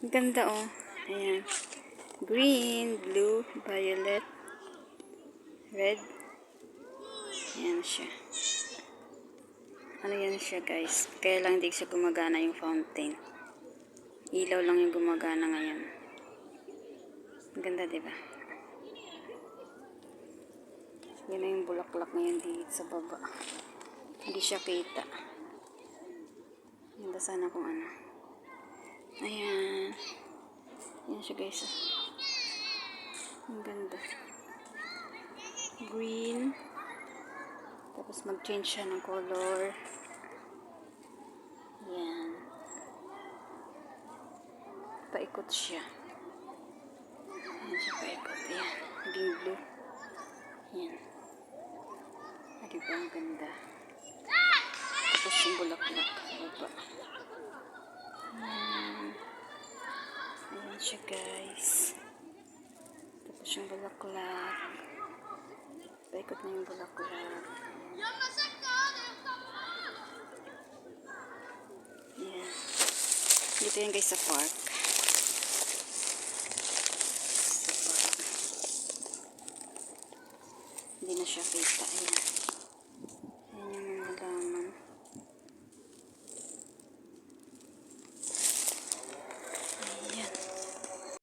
Ang ganda oh. Ayan. Green, blue, violet, red. Ayan siya. Ano yan siya guys? Kaya lang di siya gumagana yung fountain. Ilaw lang yung gumagana ngayon. Ang ganda diba? Yan na yung bulaklak ngayon dito sa baba. Hindi siya kita. Ganda sana kung ano. Ayan. Yan siya guys. Ang ganda. Green. Tapos mag-change siya ng color. Yan. Paikot siya. Ayan siya paikot. Ayan. Naging blue. Ayan. Diba ang ganda. Tapos yung bulaklak. Baba. Ayan siya guys. Tapos yung bulaklak. Paikot na yung bulaklak. Ayan. Dito yan guys sa park. Hindi na siya kita. Ayan.